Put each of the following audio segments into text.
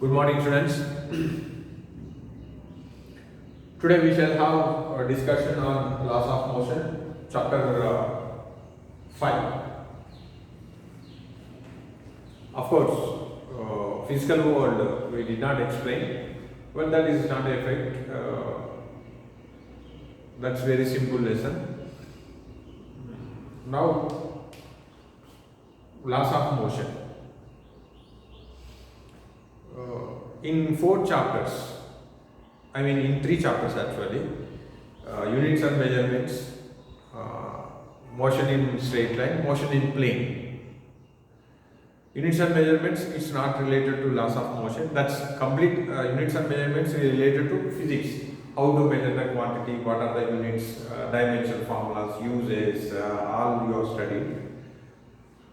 Good morning, students. Today we shall have a discussion on laws of motion, chapter 5. Of course, physical world we did not explain, but that is not a effect. That's very simple lesson. Now, laws of motion. In 4 chapters, in 3 chapters actually, units and measurements, motion in straight line, motion in plane. Units and measurements, it's not related to laws of motion. That's complete. Units and measurements is related to physics. How to measure the quantity, what are the units, dimension formulas, uses, all you have studied.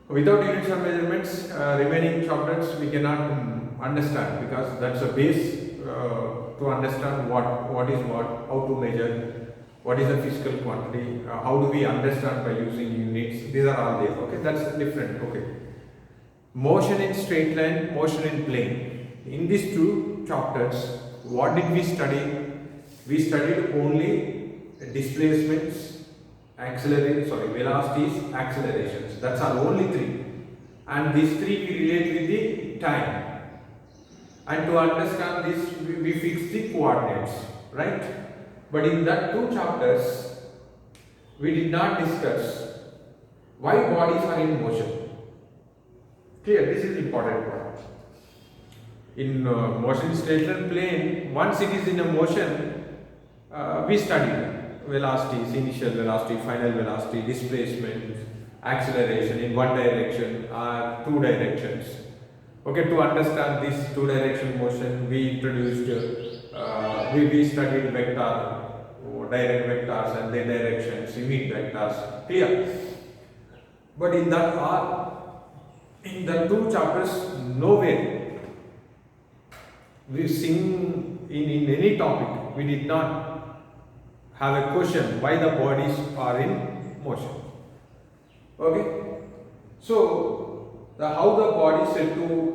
Without units and measurements, remaining chapters we cannot understand, because that's a base to understand what is what, how to measure, what is the physical quantity, how do we understand by using units. These are all there. Okay, that's different. Okay, motion in straight line, motion in plane. In these 2 chapters, what did we study? We studied only displacements, velocities, accelerations. That's our only 3, and these 3 we relate with the time. And to understand this, we fix the coordinates, right? But in that 2 chapters, we did not discuss why bodies are in motion. Clear? This is the important part. In motion straight line plane, once it is in a motion, we study velocities, initial velocity, final velocity, displacement, acceleration in one direction or 2 directions. Okay, to understand this 2-direction motion, we introduced, we studied vector, direct vectors and their directions, unit vectors. Clear? But in the 2 chapters, nowhere we sing in any topic, we did not have a question why the bodies are in motion. Okay, so how the body set to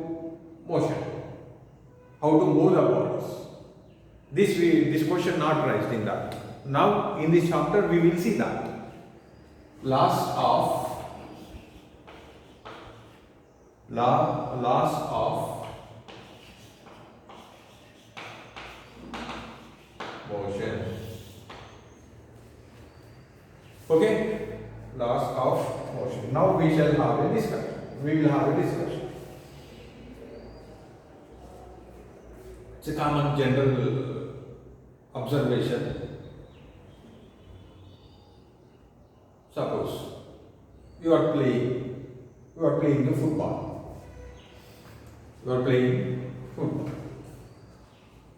motion, how to move the bodies. This question not raised in that. Now in this chapter we will see that laws of motion. Okay, laws of motion. Now we shall have a discussion. We will have a discussion. It's a common general observation. Suppose you are playing the football. You are playing football.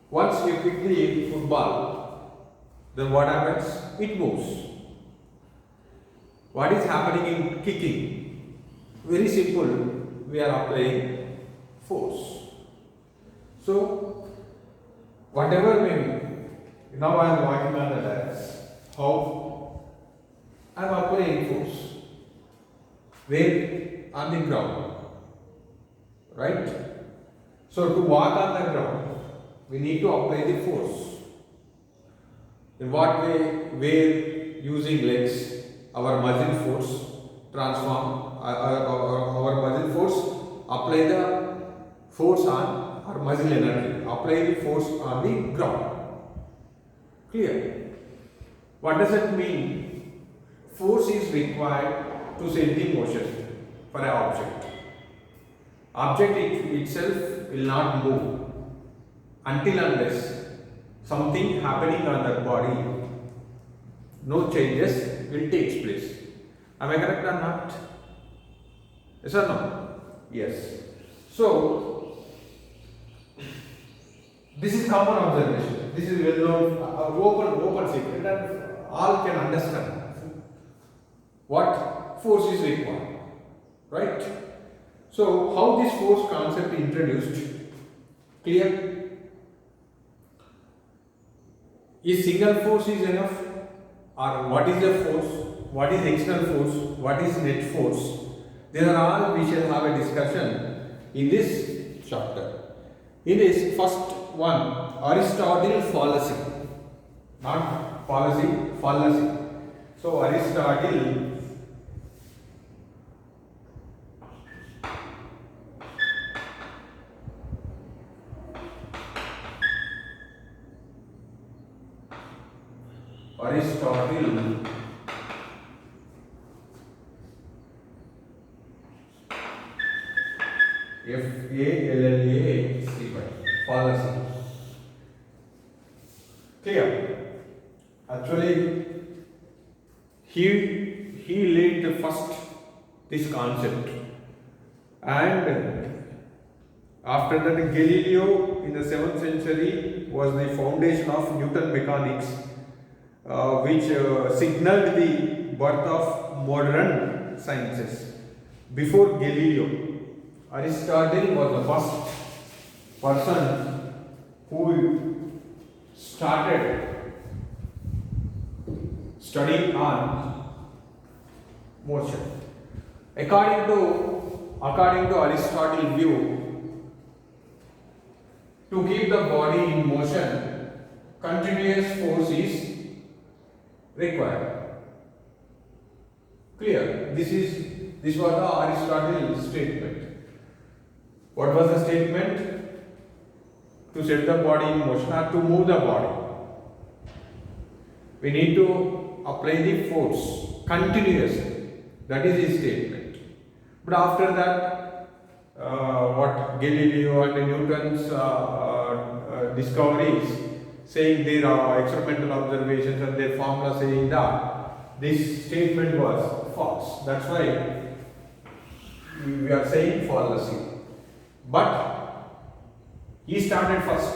Once you pick the football, then what happens? It moves. What is happening in kicking? Very simple, we are applying force. So, whatever may be, now I am walking on the terrace. How? I am applying force. Where? On the ground. Right? So, to walk on the ground, we need to apply the force. In what way? Where using legs, our muscle force transform our muscle force, apply the force on our muscle energy, apply the force on the ground. Clear? What does it mean? Force is required to set the motion for an object. Object itself will not move until unless something happening on the body, no changes will take place. Am I correct or not? Yes or no? Yes. So, this is common observation. This is well known, open secret, and all can understand what force is required. Right? So, how this force concept introduced? Clear? Is single force is enough? Or what is the force? What is external force? What is net force? These are all we shall have a discussion in this chapter. In this first one, Aristotle fallacy, not policy, fallacy. So Aristotle F-A-L-L-A-C-Y, fallacy. Clear? Actually, he laid the first this concept, and after that Galileo in the 7th century was the foundation of Newton mechanics, which signaled the birth of modern sciences. Before Galileo, Aristotle was the first person who started studying on motion. According to Aristotle's view, to keep the body in motion, continuous force is required. Clear? This was the Aristotle's statement. What was the statement? To set the body in motion or to move the body, we need to apply the force continuously. That is his statement. But after that, what Galileo and Newton's discoveries, saying their experimental observations and their formula saying that this statement was false. That's why we are saying fallacy. But he started first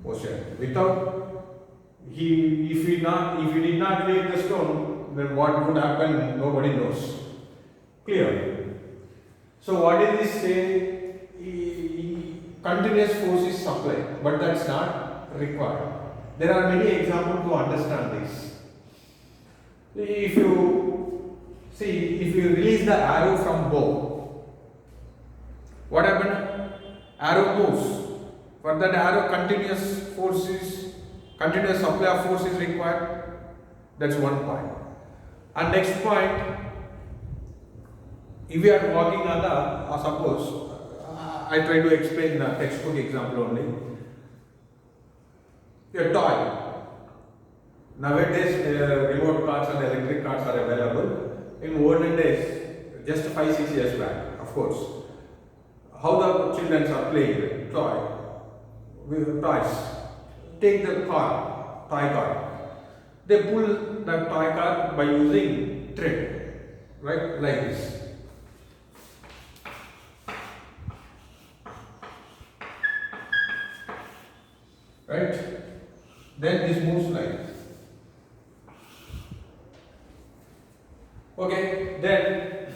motion. Without if he did not lay the stone, then what would happen? Nobody knows. Clear? So what is this say? Continuous force is supplied, but that's not required. There are many examples to understand this. If you release the arrow from bow, what happens? Arrow moves. For that arrow, continuous supply of force is required. That's one point. And next point, if we are walking on the, suppose, I try to explain the textbook example only. A toy. Nowadays, remote cars and electric cars are available. In olden days, just 5-6 years back, of course. How the children are playing toys. Take the toy car. They pull the toy car by using thread, right? Like this. Right? Then this moves like this. Okay, then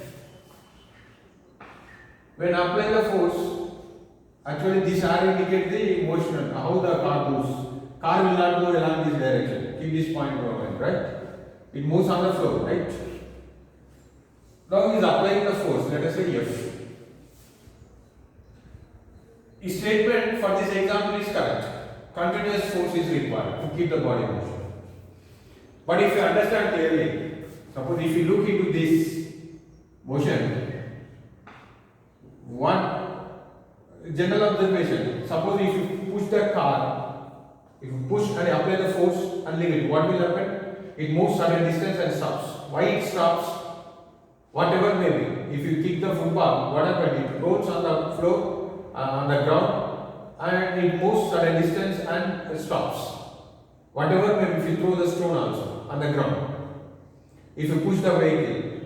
when apply the force, actually this arrow indicates the motion, how the car moves. Car will not go along this direction. Keep this point going, right? It moves on the floor, right? Now he is applying the force, let us say F. His statement for this example is correct. Continuous force is required to keep the body in motion. But if you understand clearly, suppose if you look into this motion, one general observation, suppose if you push the car, if you push and apply the force and leave it, what will happen? It moves certain distance and stops. Why it stops? Whatever may be. If you kick the football, what happens? It rolls on the floor, on the ground, and it moves certain distance and stops. Whatever may be, if you throw the stone also on the ground. If you push the vehicle,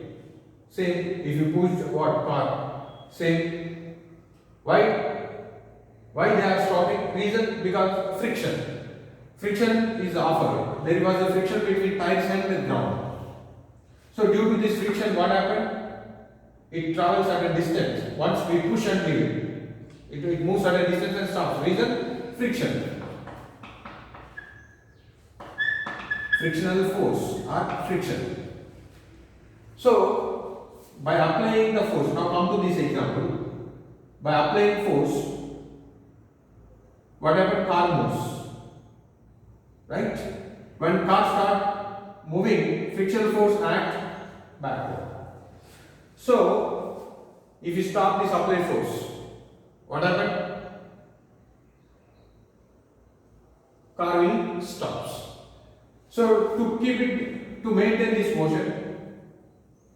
same. If you push what? Car, same. Why they are stopping? Reason? Because friction. Friction is offered. There was a friction between tires and the ground. So due to this friction, what happened? It travels at a distance. Once we push and leave, it moves at a distance and stops. Reason? Friction. Frictional force or friction. So by applying the force, now come to this example. by applying force, whatever car moves, right? When car start moving, frictional force act backward. So, if you stop this applied force, what happened? Car will stops. So, to maintain this motion,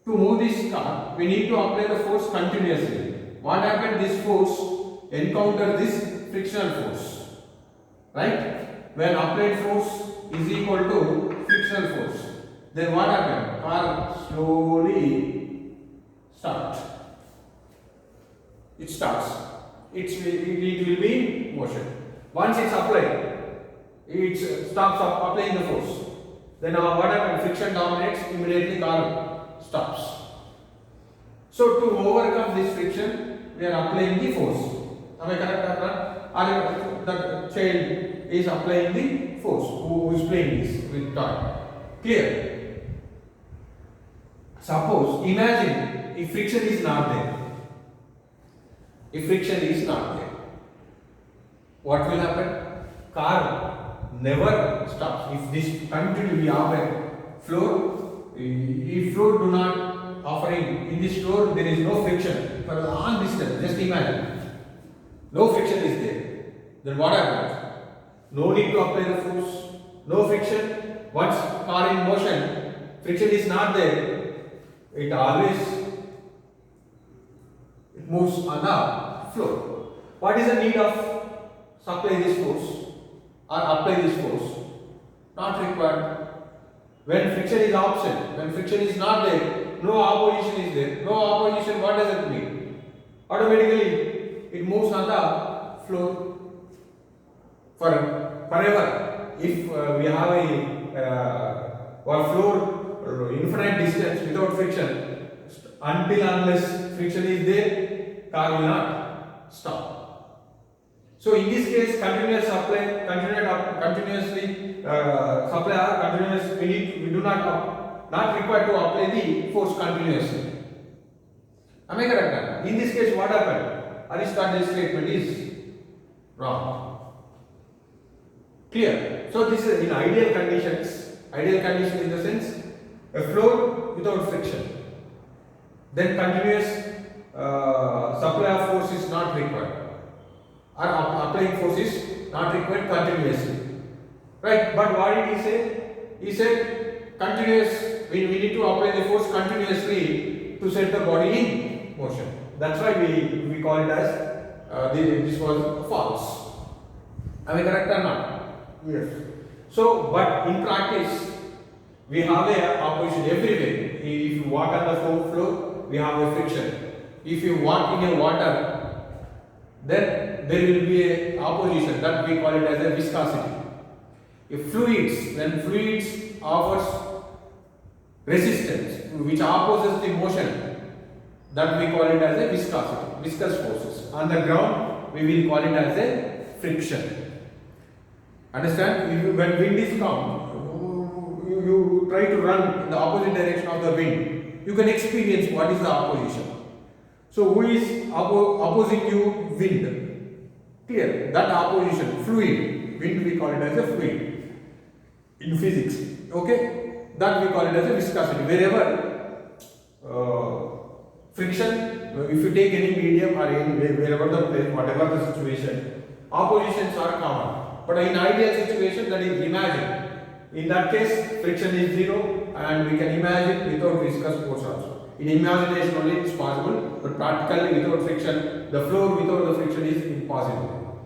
to move this car, we need to apply the force continuously. What happened? This force encounter this frictional force, right? When applied force is equal to frictional force, then what happened? Car slowly starts. It starts. It will be in motion. Once it's applied, it stops applying the force. Then what happens? Friction dominates. Immediately car stops. So to overcome this friction, we are applying the force. Am I correct, or the child is applying the force? Who is playing this with toy? Clear? Suppose, imagine if friction is not there. If friction is not there, what will happen? Car never stops. If this continually operate floor, if floor do not offering in this floor, there is no friction for a long distance. Just imagine, no friction is there. Then what happens? No need to apply the force. No friction. Once car in motion, friction is not there. It always moves on the floor. What is the need of supply this force or apply this force? Not required. When friction is absent, when friction is not there, no opposition is there. No opposition, what does it mean? Automatically it moves on the floor forever. If we have a floor infinite distance without friction, unless friction is there, car will not stop. So in this case, continuous supply, continuously supply or continuous, we do not required to apply the force continuously. Am I correct? In this case, what happened? Aristotle's statement is wrong. Clear? So this is in ideal conditions. Ideal condition in the sense a floor without friction. Then continuous supply of force is not required, or applying force is not required continuously, right? But what did he say? He said continuous. We need to apply the force continuously to set the body in motion. That's why we call it as this was false. Am I correct or not? Yes. So, but in practice, we have a opposition everywhere. If you walk on the floor, we have a friction. If you walk in a water, then there will be a opposition, that we call it as a viscosity. If fluids, when fluids offers resistance which opposes the motion, that we call it as a viscosity, viscous forces. On the ground, we will call it as a friction. Understand? When wind is come, you try to run in the opposite direction of the wind, you can experience what is the opposition. So who is opposing you? Wind. Clear? That opposition, fluid. Wind we call it as a fluid in physics. Okay? That we call it as a viscosity. Wherever friction, if you take any medium or wherever the place, whatever the situation, oppositions are common. But in ideal situation, that is imagined. In that case, friction is zero, and we can imagine without viscous force also. In imagination only it is possible, but practically without friction, the floor without the friction is impossible.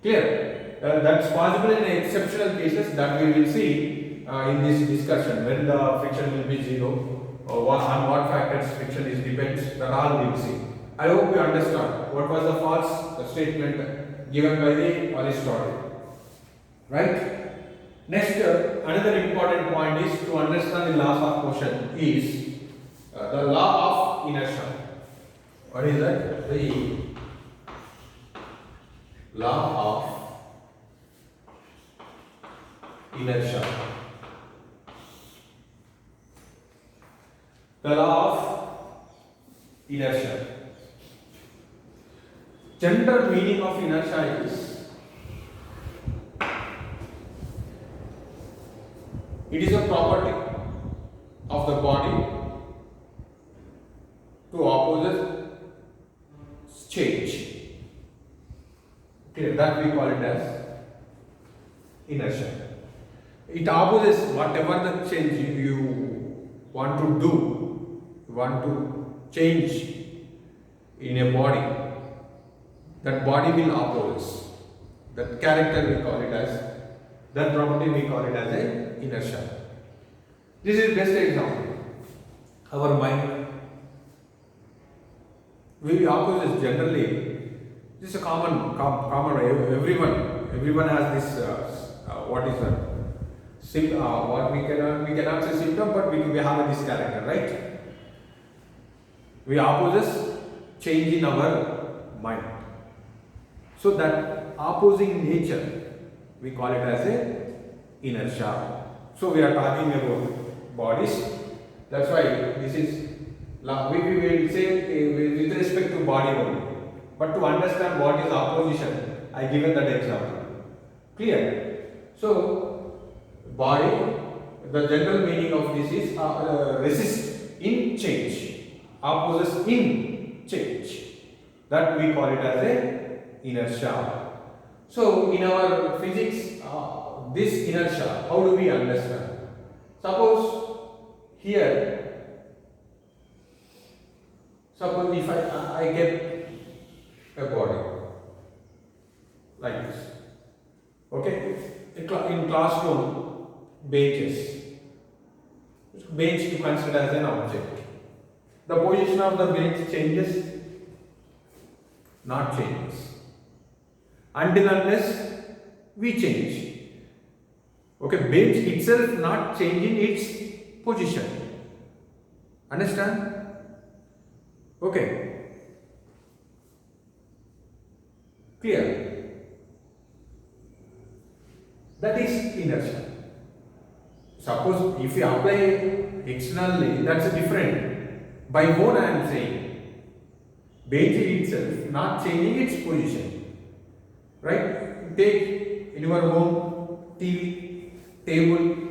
Clear? That's possible in exceptional cases that we will see in this discussion, when the friction will be zero, or on what factors friction is depends, that all we will see. I hope you understand what was the false statement given by the Aristotle. Right? Next, another important point is to understand the laws of motion is the law of inertia. What is that? The law of inertia. The law of inertia. general meaning of inertia is it is a property of the body to oppose change. Okay, that we call it as inertia. It opposes whatever the change you want to do, you want to change in a body. That body will oppose. That character we call it as, that property we call it as a inertia. This is best example. Our mind, we oppose generally. This is a common. Everyone has this. What is that? What we cannot say symptom, but we have this character, right? We opposes change in our mind. So that opposing nature, we call it as a inertia. So we are talking about bodies. That's why this is, we will say with respect to body only. But to understand what is opposition, I given that example. Clear? So body, the general meaning of this is resist in change, opposes in change. That we call it as a inertia. So in our physics, this inertia, how do we understand? Suppose here, suppose if I get a body like this, okay? In classroom, benches. Bench you consider as an object. The position of the bench changes? Not changes. Until unless we change. Okay, bench itself not changing its position. Understand? Okay. Clear? That is inertia. Suppose if you apply externally, that's different. By what I am saying, bench itself not changing its position. Right? Take in your home TV, table.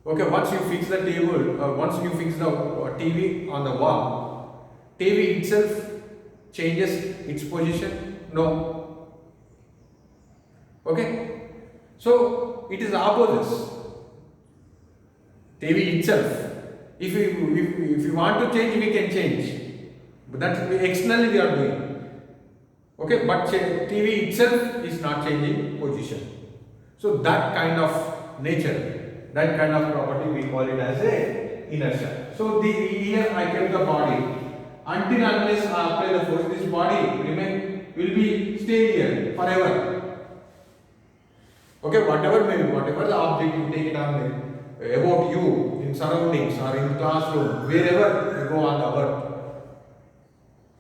Okay, once you fix the table, once you fix the TV on the wall, TV itself changes its position? No. Okay? So it is opposites. TV itself. If you want to change, we can change. But that externally we are doing. Okay, but TV itself is not changing position. So that kind of nature, that kind of property, we call it as a inertia. So here I kept the body. Until unless I apply the force, this body will be stay here forever. Okay, whatever the object you take it on about you in surroundings or in classroom, wherever you go on the earth.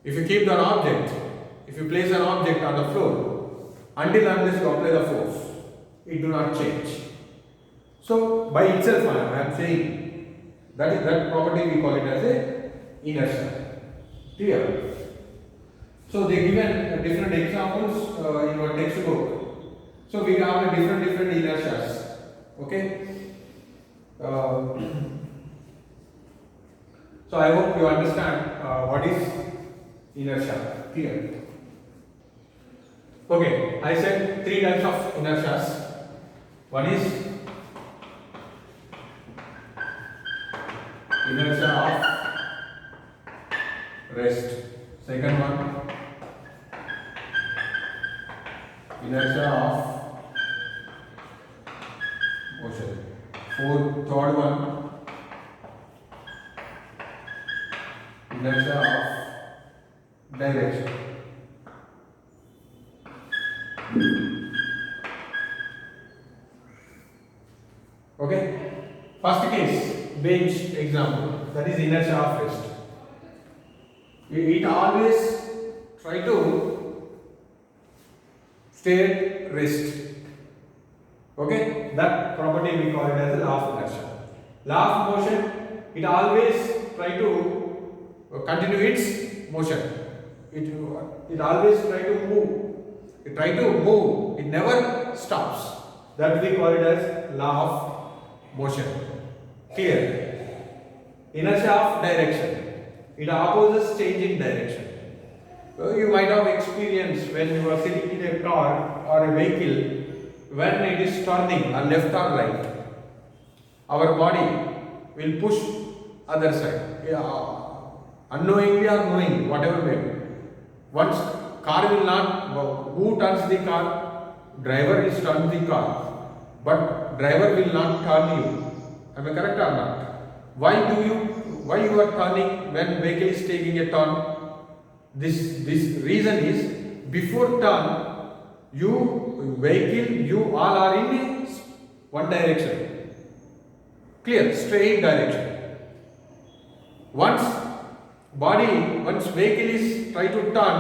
If you keep an object, if you place an object on the floor, until unless you apply the force, it do not change. So by itself I am saying that property we call it as a inertia. Clear? So they given different examples in your textbook. So we have different inertias. Okay. So I hope you understand what is inertia. Clear? Okay. I said 3 types of inertias. One is inertia of rest. Second one, inertia of motion. Third one, inertia of direction. Okay. First case, bench example. That is inertia of rest. It always try to stay at rest. Okay, that property we call it as the law of inertia. Law of motion, it always try to continue its motion. it always try to move. It try to move. It never stops. That we call it as law of motion. Clear? Inertia of direction. It opposes change in direction. You might have experienced when you are sitting in a car or a vehicle, when it is turning or left or right, our body will push other side. Unknowingly or knowingly, whatever may be. Once car will not, who turns the car? Driver is turn the car, but driver will not turn you. Am I correct or not? Why you are turning when vehicle is taking a turn? This reason is, before turn, you all are in one direction. Clear, straight direction. Once vehicle is try to turn,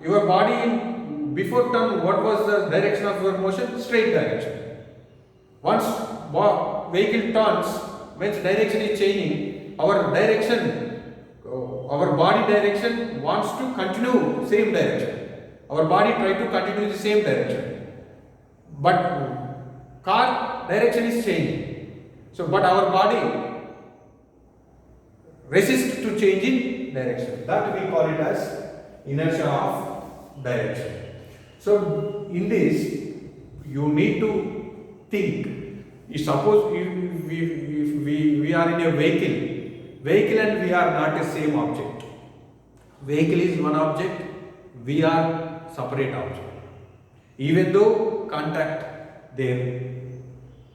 your body before turn, what was the direction of your motion? Straight direction. Once vehicle turns, means direction is changing, our body direction wants to continue same direction. Our body try to continue the same direction. But car direction is changing. So, but our body resists to change in direction. That we call it as inertia of direction. So, in this, you need to think. Suppose if we are in a vehicle and we are not the same object. Vehicle is one object, we are separate object. Even though contact there.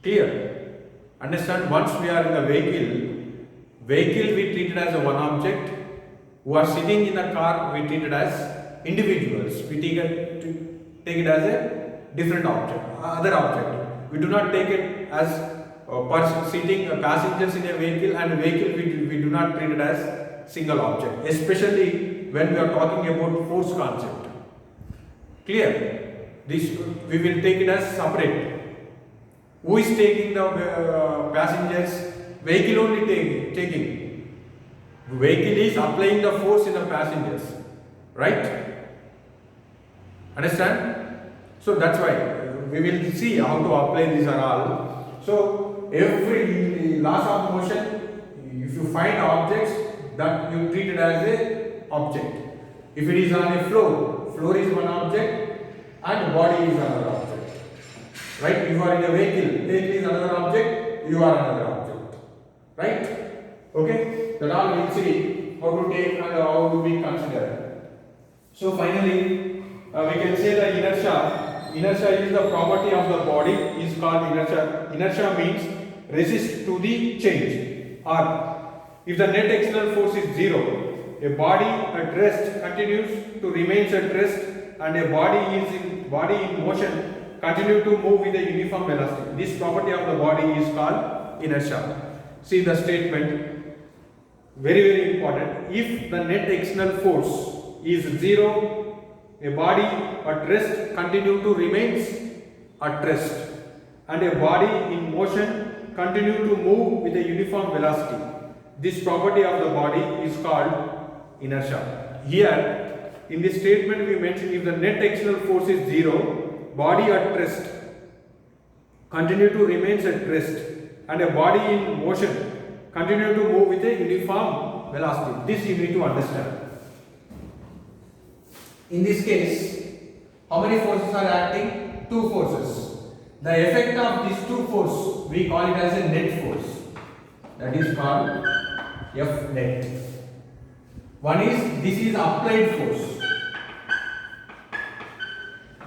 Clear? Understand? Once we are in the vehicle we treat it as a one object. Who are sitting in the car, we treat it as individuals. We take it as a different object, other object. We do not take it as person sitting, passengers in a vehicle, and vehicle we do not treat it as single object, especially when we are talking about force concept. Clear? This we will take it as separate. Who is taking the passengers? Vehicle only taking. Vehicle is applying the force in the passengers, right? Understand? So that's why we will see how to apply these are all. So every laws of motion, if you find objects, that you treat it as a object. If it is on a floor is one object and body is another object. Right? You are in a vehicle is another object, you are another object. Right? Okay? That all we will see how to take and how to be considered. So finally, we can say that inertia is the property of the body, is called inertia. Inertia means resist to the change. Or if the net external force is zero, a body at rest continues to remain at rest, and a body in motion continue to move with a uniform velocity. This property of the body is called inertia. See the statement. Very, very important. If the net external force is zero, a body at rest continue to remains at rest, and a body in motion continue to move with a uniform velocity. This property of the body is called inertia. Here, in this statement we mentioned, if the net external force is zero, body at rest continue to remains at rest, and a body in motion continue to move with a uniform velocity. This you need to understand. In this case, how many forces are acting? Two forces. The effect of these two forces, we call it as a net force. That is called F net. One is, this is applied force.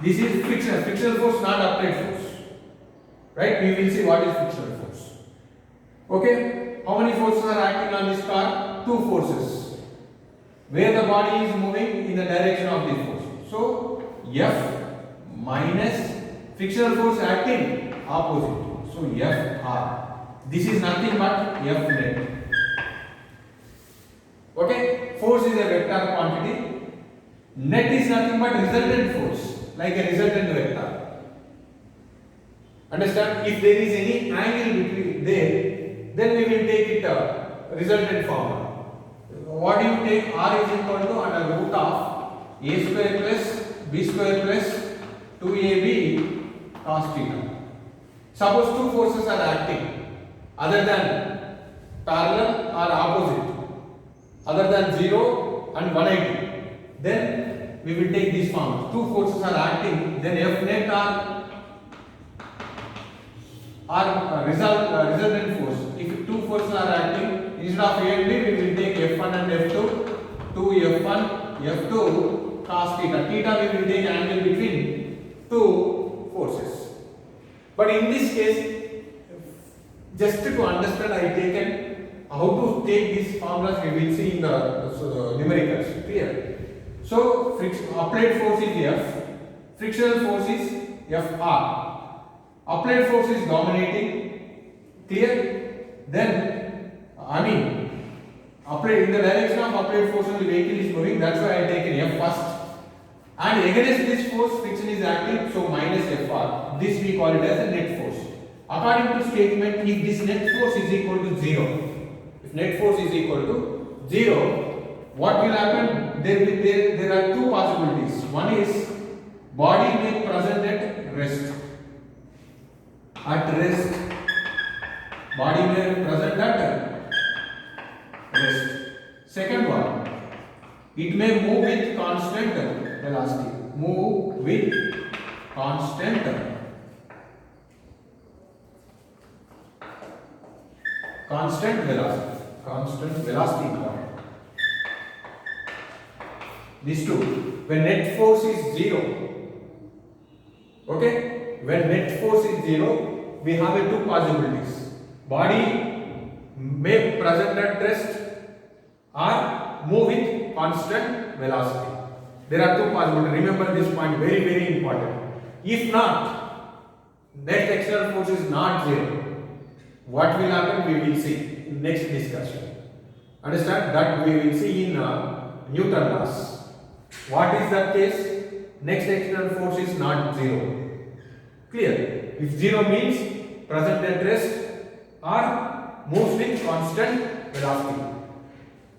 This is frictional. Frictional force, not applied force. Right? We will see what is frictional force. Okay? How many forces are acting on this car? Two forces. Where the body is moving in the direction of this force. So, F minus frictional force acting opposite. So, F R. This is nothing but F net. Okay? Force is a vector quantity. Net is nothing but resultant force, like a resultant vector. Understand? If there is any angle between there, then we will take it resultant formula. What do you take? R is equal to under root of a square plus b square plus 2ab cos theta. Suppose two forces are acting other than parallel or opposite, other than 0 and 180, then we will take this form. Two forces are acting, then F net or resultant force. If two forces are acting, instead of A and B, we will take F1 and F2, 2F1, F2 cos theta. Theta we will take angle between two forces. But in this case, just to understand, I taken how to take these formulas. We will see in the numericals. Clear? So applied force is F, frictional force is Fr. Applied force is dominating. Clear? Then applied in the direction of applied force only vehicle is moving. That's why I taken F first. And against this force, friction is acting, so minus Fr. This we call it as a net force. According to statement, if this net force is equal to 0, if net force is equal to 0, what will happen? There are two possibilities. One is body may present at rest. At rest, body may present at rest. Second one, it may move with constant velocity. Move with constant velocity. Constant velocity important. These two. When net force is 0, okay? When net force is 0, we have two possibilities. Body may present at rest or move with constant velocity. There are two possibilities. Remember this point, very, very important. If not, net external force is not 0. What will happen? We will see in next discussion. Understand? That we will see in Newton laws. What is that case? Next external force is not 0. Clear? If 0 means present at rest or moves with constant velocity.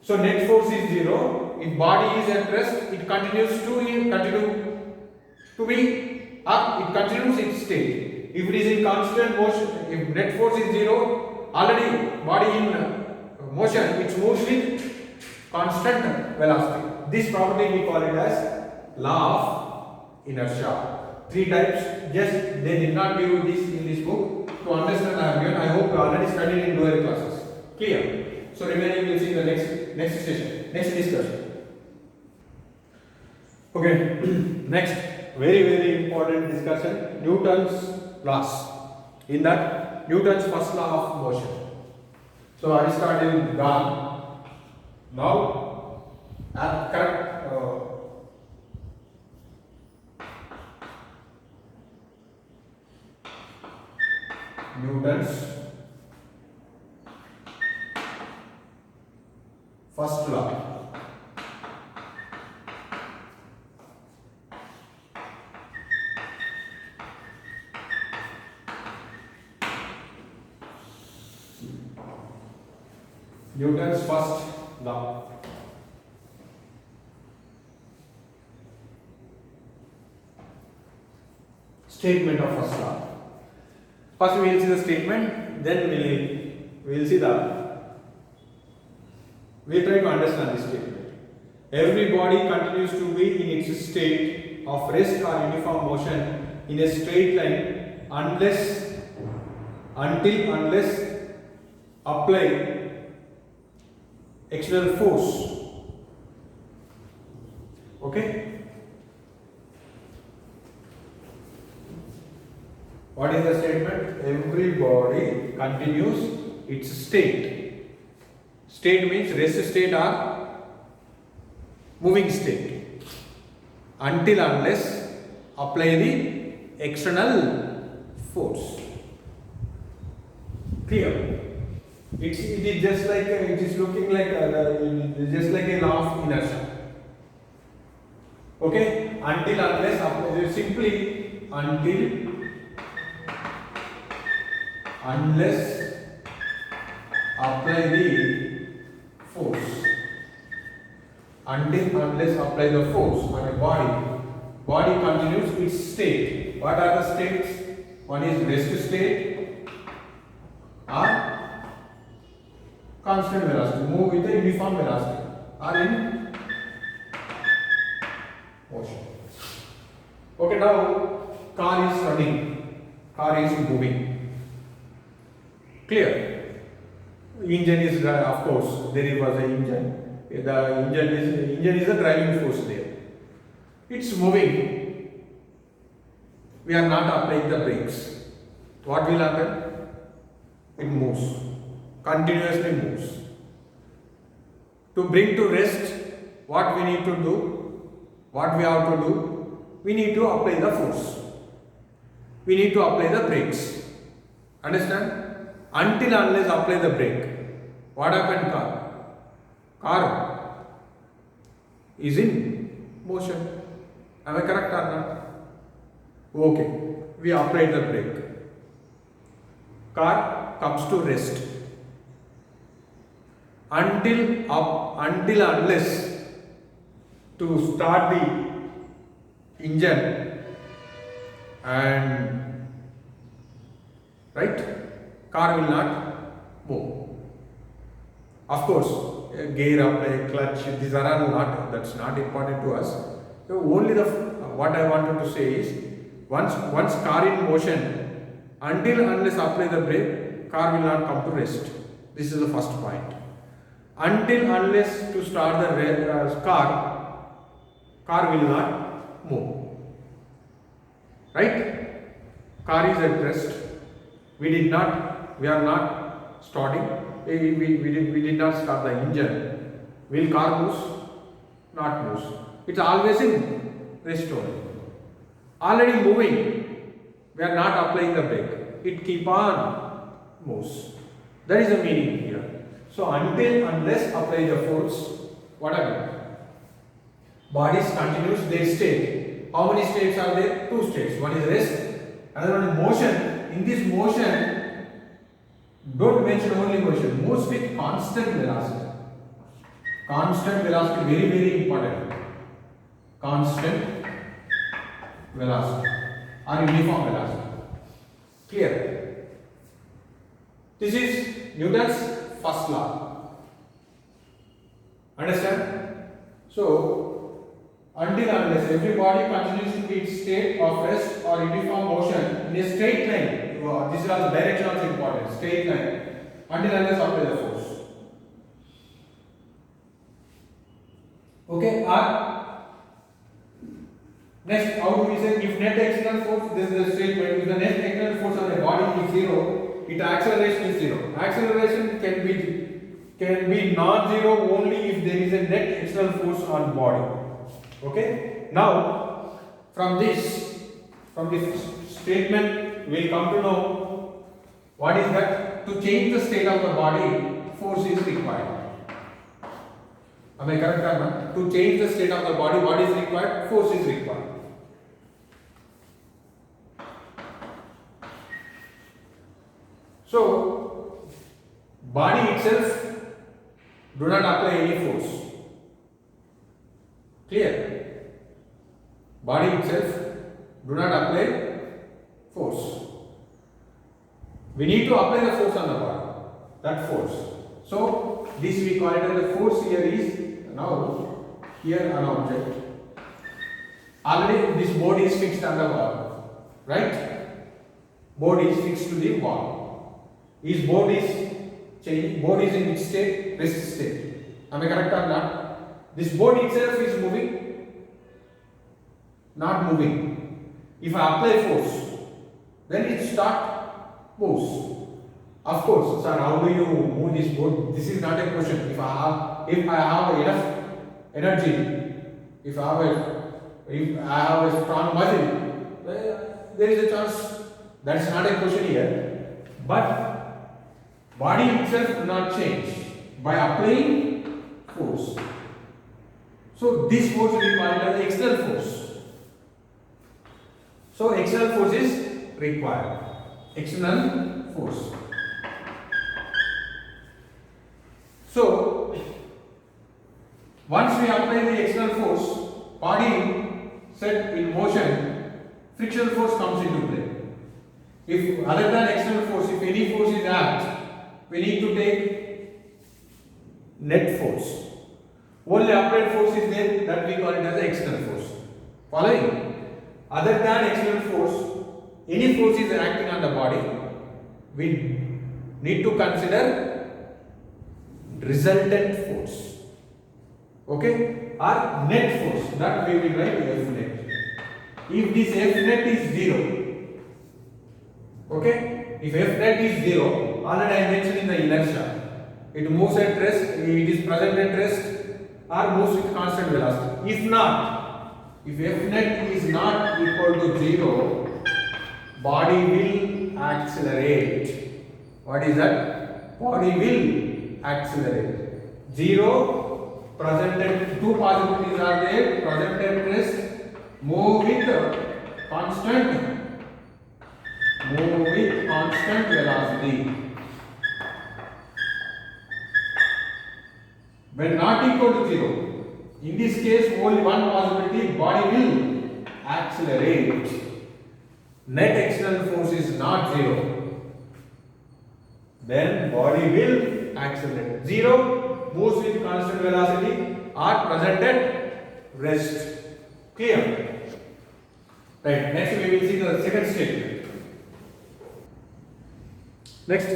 So net force is 0. If body is at rest, it continues to be up, it continues its state. If it is in constant motion, if net force is 0, already body in motion, it moves with constant velocity. This property we call it as law of inertia. Three types, just they did not give this in this book. To understand I have given, I hope you already studied in lower classes. Clear? So remaining we will see in the next session, next discussion. Okay, next very, very important discussion, Newton's laws. In that, Newton's first law of motion. So Aristotle is gone. Now, correct. Newton's first law. Newton's first law. Statement of first law. First we will see the statement, then we will see we will try to understand this statement. Every body continues to be in its state of rest or uniform motion in a straight line unless apply external force. Okay? What is the statement? Every body continues its state. State means rest state or moving state unless apply the external force. Clear? It is just like it is looking like just like a law of inertia. Okay? Unless apply the force. until unless apply the force on a body continues its state. What are the states? One is rest state or constant velocity, move with a uniform velocity, or in motion. Okay, now car is running, car is moving. Clear? Engine is, of course, there was an engine. The engine is the driving force there. It's moving. We are not applying the brakes. What will happen? It moves. Continuously moves. To bring to rest, what we need to do? What we have to do? We need to apply the force. We need to apply the brakes. Understand? Until unless apply the brake. What happened car? Car is in motion. Am I correct or not? Okay. We applied the brake. Car comes to rest. Until unless to start the engine and right, car will not move. Of course, gear apply, clutch, these are not, that's not important to us. So only what I wanted to say is, once car in motion, until unless apply the brake, car will not come to rest. This is the first point. Until unless to start the car will not move. Right? Car is at rest. We are not starting. We did not start the engine. Will car moves? Not moves. It's always in rest only. Already moving. We are not applying the brake. It keep on moves. That is the meaning here. So until unless apply the force, what happens? Bodies continues their state. How many states are there? Two states. One is rest, another one is motion. In this motion, don't mention only motion. Moves with constant velocity. Constant velocity, very, very important. Constant velocity or uniform velocity. Clear? This is Newton's first law. Understand? So, until unless every body continues in its state of rest or uniform motion in a straight line, this is also direction also important, straight line, until unless apply the force. Okay, next, how do we say if net external force, this is the statement, if the net external force on a body is 0, its acceleration is 0. Acceleration can be non-zero only if there is a net external force on body. Okay, now from this statement we will come to know what is that. To change the state of the body, force is required. Am I correct or not? To change the state of the body, what is required? Force is required. So, body itself do not apply any force. Clear? Body itself do not apply force. We need to apply the force on the body. That force. So, this we call it as the force here is now here an object. Already this board is fixed on the wall. Right? Board is fixed to the wall. His board is changing. Board is in which state? Rest state. Am I correct or not? This board itself is moving. Not moving. If I apply force, then it moves. Of course, sir, how do you move this board? This is not a question. If I have enough energy, if I have a strong muscle, there is a chance. That's not a question here. But body itself will not change by applying force. So this force we call it as external force. So external force is required. External force. So Once we apply the external force, body set in motion, frictional force comes into play. If other than external force, if any force is act, we need to take net force. Only applied force is there, that we call it as the external force. Following? Other than external force, any force is acting on the body, we need to consider resultant force. Okay? Or net force, that we will write F net. If this F net is 0, okay? If F net is 0, already I mentioned in the inertia, it moves at rest, it is present at rest, or moves with constant velocity. If not, if F net is not equal to 0, body will accelerate. What is that? Body will accelerate. 0, present at, two possibilities are there, present at rest, move with constant velocity. When not equal to 0, in this case only one possibility, body will accelerate. Net external force is not 0, then body will accelerate. 0 moves with constant velocity or present at rest. Clear? Right, next we will see the second step. Next,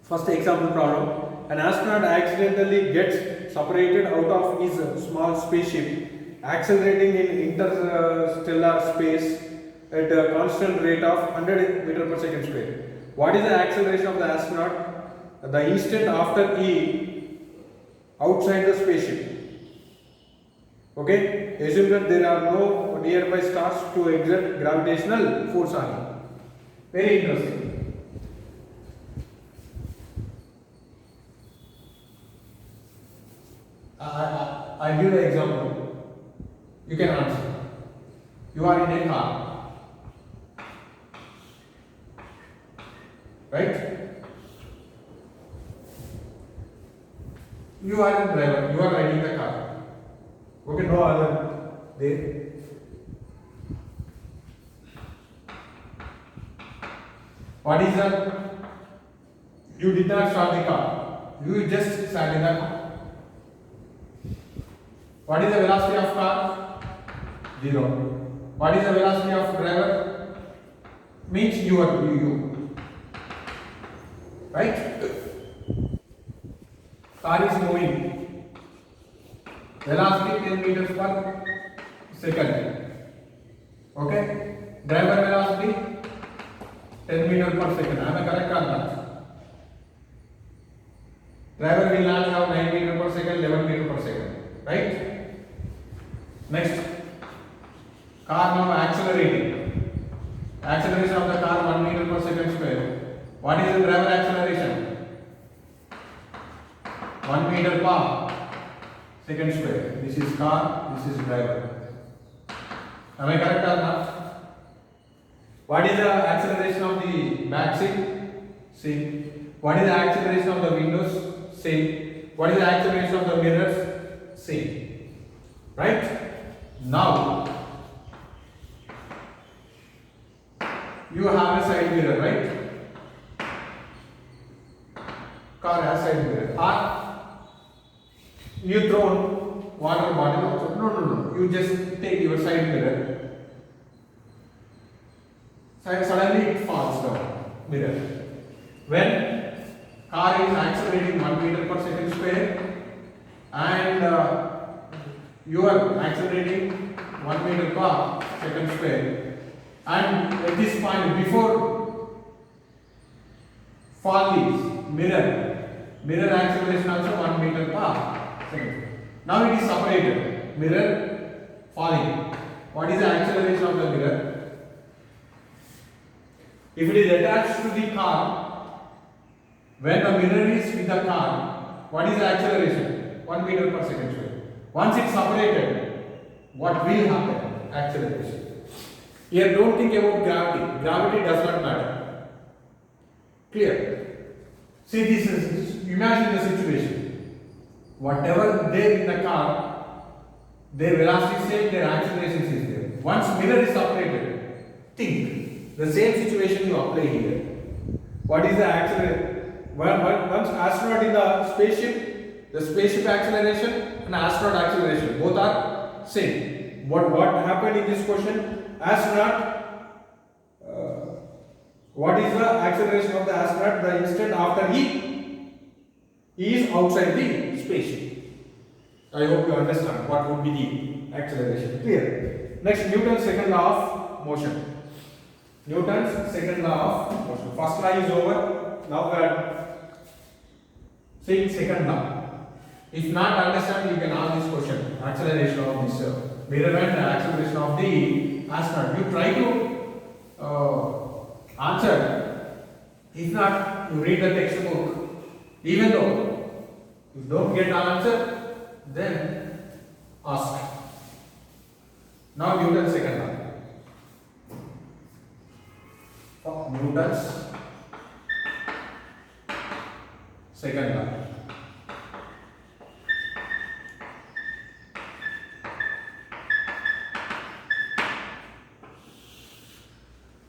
first example problem. An astronaut accidentally gets separated out of his small spaceship, accelerating in interstellar space at a constant rate of 100 meters per second square. What is the acceleration of the astronaut the instant after he outside the spaceship? Okay, assume that there are no nearby stars to exert gravitational force on him. Very interesting. I'll give the example. You can answer. You are in a car, right? You are the driver. You are riding the car. Okay, no other there. What is that? You did not start the car. You just sat in the car. What is the velocity of car? 0. What is the velocity of driver? Means you. Right? Car is moving. Velocity 10 meters per second. Okay? Driver velocity 10 meters per second. Am I correct or not? Driver will not have 9 meters per second, 11 meters per second. Right? Next, car now accelerating. Acceleration of the car 1 meter per second square. What is the driver acceleration? 1 meter per second square. This is car, this is driver. Am I correct or not? What is the acceleration of the back seat? Same. What is the acceleration of the windows? Same. What is the acceleration of the mirrors? Same. Right? Now, you have a side mirror, right? Car has side mirror. Or you throw water bottle also. No. You just take your side mirror. Suddenly it falls down. Mirror. When car is accelerating 1 meter per second square and you are accelerating 1 meter per second square, and at this point before fall leaves mirror acceleration also 1 meter per second. Now it is separated, mirror falling. What is the acceleration of the mirror? If it is attached to the car, when the mirror is with the car, what is the acceleration? 1 meter per second square. Once it's separated, what will happen? Acceleration. Here don't think about gravity. Gravity does not matter. Clear? See this is, imagine the situation. whatever there in the car, their velocity is same, their acceleration is there. Once mirror is separated, think the same situation you apply here. What is the acceleration? Once astronaut in the spaceship acceleration and astronaut acceleration both are same. What happened in this question? Astronaut. What is the acceleration of the astronaut the instant after he is outside the spaceship? I hope you understand what would be the acceleration. Clear? Next, Newton's second law of motion. Newton's second law of motion. First law is over. Now we are saying second law. If not understand, you can ask this question. Acceleration of this mirror and acceleration of the astronaut. You try to answer. If not, you read the textbook. Even though you don't get the answer, then ask. Now Newton's second law. Newton's second law.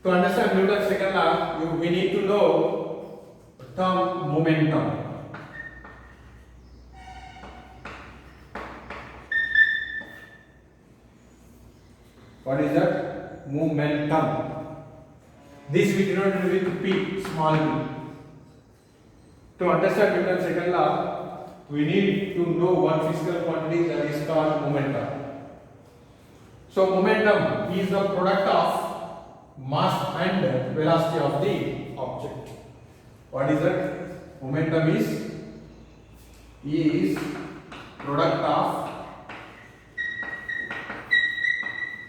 To understand Newton's second law, we need to know the term momentum. What is that? Momentum. This we denote with P, small p. To understand Newton's second law, we need to know one physical quantity that is called momentum. So momentum is the product of mass and velocity of the object. What is that? Momentum is product of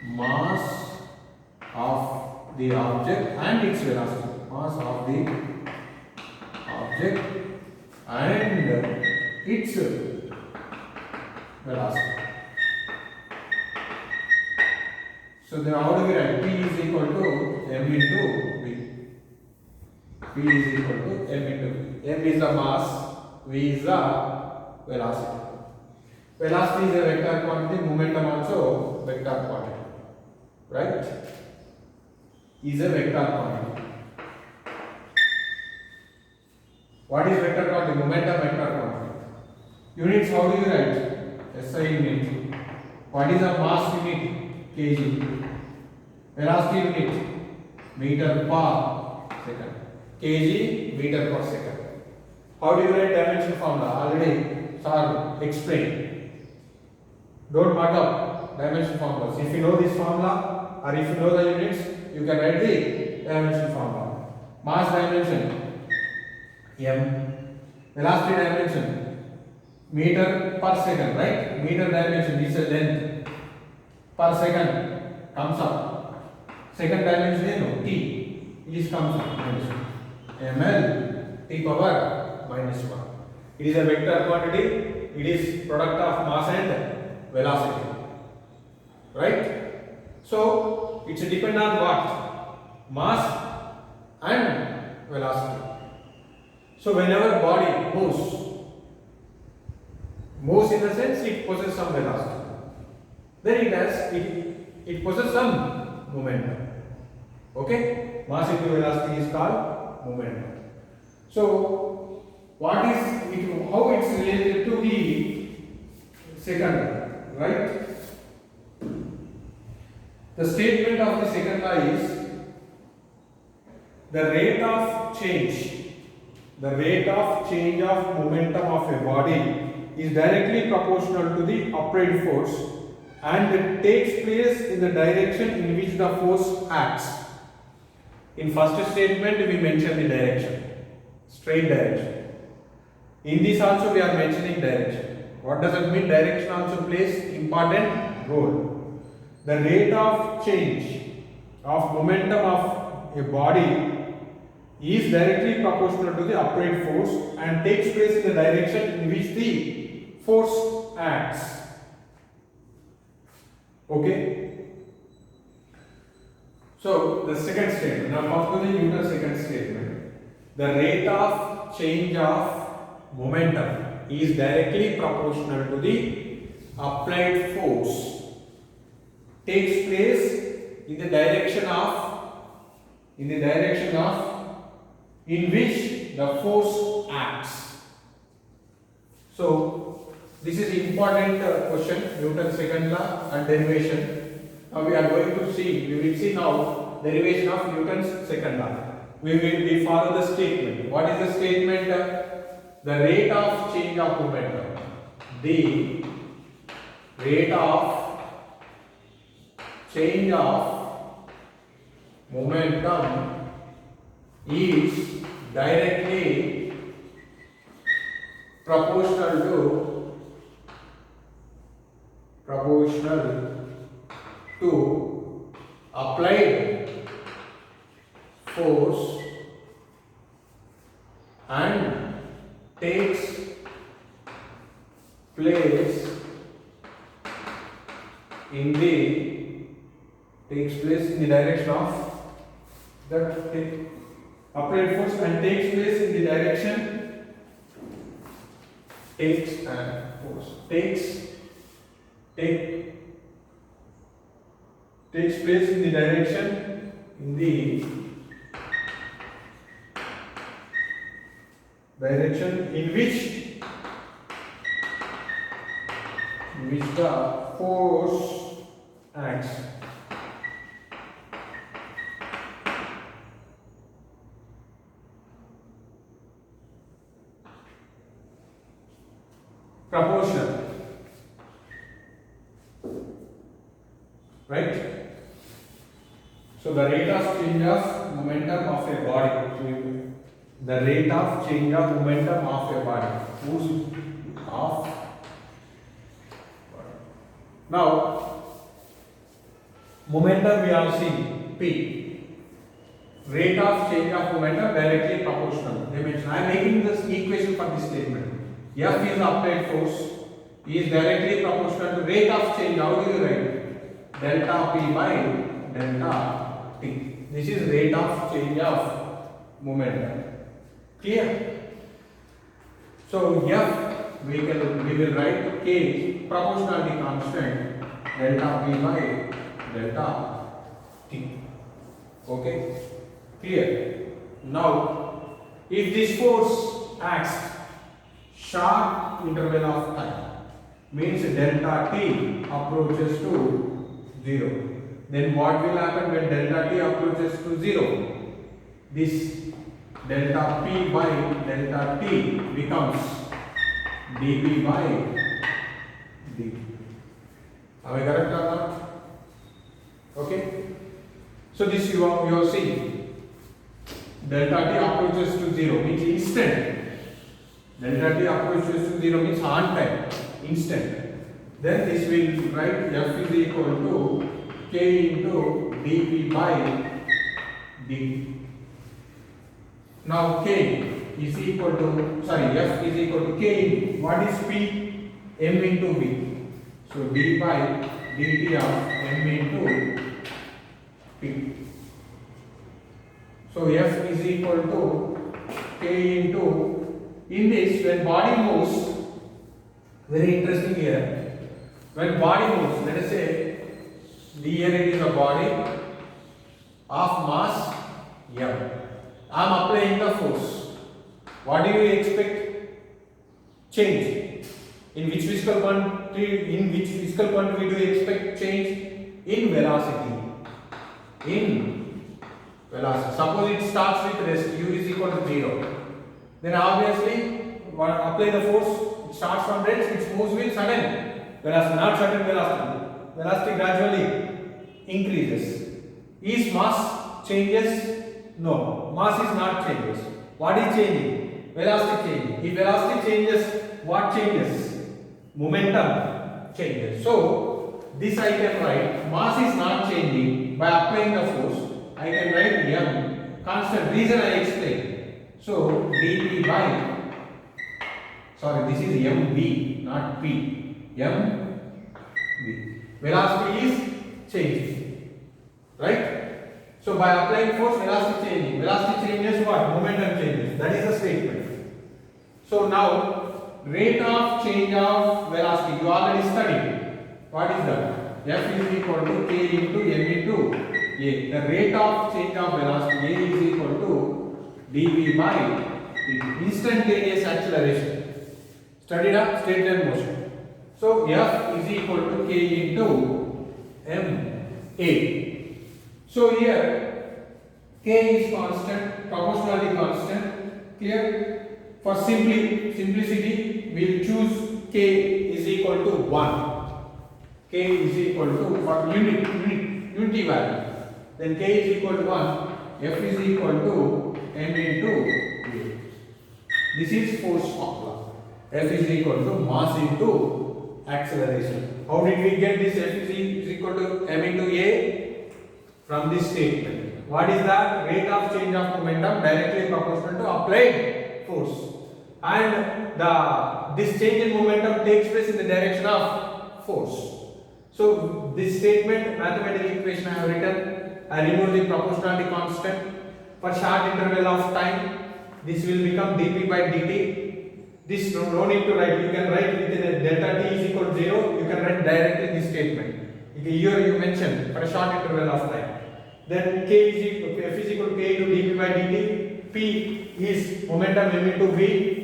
mass of the object and its velocity. Mass of the object and its velocity. So then how do we write? P is equal to m into v. P is equal to m into v. M is the mass, v is the velocity. Velocity is a vector quantity, momentum also vector quantity. Right? Is a vector quantity. What is vector quantity? Momentum vector quantity. Units, how do you write? SI unit. What is the mass unit? Kg. Velocity unit? Meter per second. Kg, meter per second. How do you write dimension formula? Already sir explained. Don't mug up dimension formulas. If you know this formula or if you know the units, you can write the dimension formula. Mass dimension m, velocity dimension meter per second, right? Meter dimension is a length per second comes up. Second dimension is t, it is comes up minus ml t power minus 1. It is a vector quantity. It is product of mass and velocity, right? So it's depend on what? Mass and velocity. So whenever body moves in the sense it possesses some velocity, then it possesses some momentum. Okay, mass into velocity is called momentum. So what is it? How it's related to the second law, right? The statement of the second law is the rate of change of momentum of a body is directly proportional to the upright force and it takes place in the direction in which the force acts. In first statement we mentioned the direction, straight direction. In this also we are mentioning direction. What does it mean? Direction also plays important role. The rate of change of momentum of a body is directly proportional to the upright force and takes place in the direction in which the force acts. Okay. So the second statement. Now come to the Newton's second statement. The rate of change of momentum is directly proportional to the applied force takes place in the direction of in which the force acts. So this is important question, Newton's second law and derivation. Now we will see now derivation of Newton's second law. We follow the statement. What is the statement? The rate of change of momentum. The rate of change of momentum is directly proportional to applied force and takes place in the direction of that applied force and takes place in the direction takes place in the direction in which the force acts. Proportional, right? So the rate of change of momentum of a body, now momentum we have seen P, rate of change of momentum directly proportional. They mention, I am making this equation for this statement. F is applied force is directly proportional to rate of change. How do you write? Delta P by delta T. This is rate of change of momentum. Clear? So F we will write K proportionality constant delta P by delta T. Okay? Clear? Now if this force acts sharp interval of time, means delta T approaches to 0, then what will happen when delta T approaches to 0? This delta P by delta T becomes dP by dt. Are we correct or not? Okay. So this you are seeing delta T approaches to 0 means instant. Delta T approaches to 0 means on time, instant. Then this will write F is equal to K into dP by dt. Now K is equal to, F is equal to K, what is P? M into V. So d by dt of M into P. So F is equal to K into, in this when body moves, very interesting here, when body moves, let us say here it is a body of mass M. I am applying the force. What do you expect? Change. In which physical quantity? Do you expect change? In velocity. Suppose it starts with rest. U is equal to 0. Then obviously, apply the force. It starts from rest. It moves with sudden velocity, not sudden velocity. Velocity gradually increases. Is mass changes? No, mass is not changes. What is changing? Velocity changing. If velocity changes, what changes? Momentum changes. So this I can write, mass is not changing. By applying the force, I can write M constant. Reason I explained. So dP by, this is mv, not p. mv. Velocity is changing, right? So by applying force, velocity changing. Velocity changes what? Momentum changes. That is the statement. So now rate of change of velocity. You already studied. What is that? F is equal to k into m into a. The rate of change of velocity a is equal to dv by dt. Instantaneous acceleration. Studied a straight line motion. So F is equal to k into m a. So here k is constant, proportionality constant. Clear? For simplicity, we will choose k is equal to 1. K is equal to, for unity value, then k is equal to 1, F is equal to m into a. This is force formula. F is equal to mass into acceleration. How did we get this F is equal to m into a? From this statement. What is the rate of change of momentum directly proportional to applied force? And this change in momentum takes place in the direction of force. So this statement, mathematical equation I have written, I remove the proportionality constant. For short interval of time, this will become dp by dt. This no need to write. You can write within a delta t is equal to 0. You can write directly this statement. Here you mention for a short interval of time. Then k is equal to f is equal to k into dp by dt. P is momentum m into v.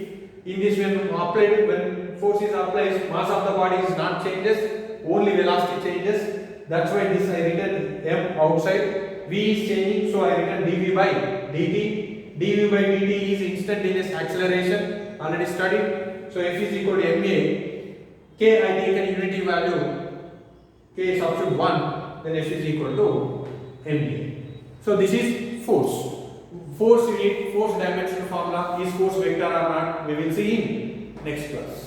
In this when applied, when force is applied, mass of the body is not changes, only velocity changes. That's why this I written m outside. V is changing, so I written dv by dt. dv by dt is instantaneous acceleration, already studied. So f is equal to ma. K I take an unity value. K substitute 1, then f is equal to ma. So this is force. Force unit, force dimension formula, is force vector or not, we will see in next class.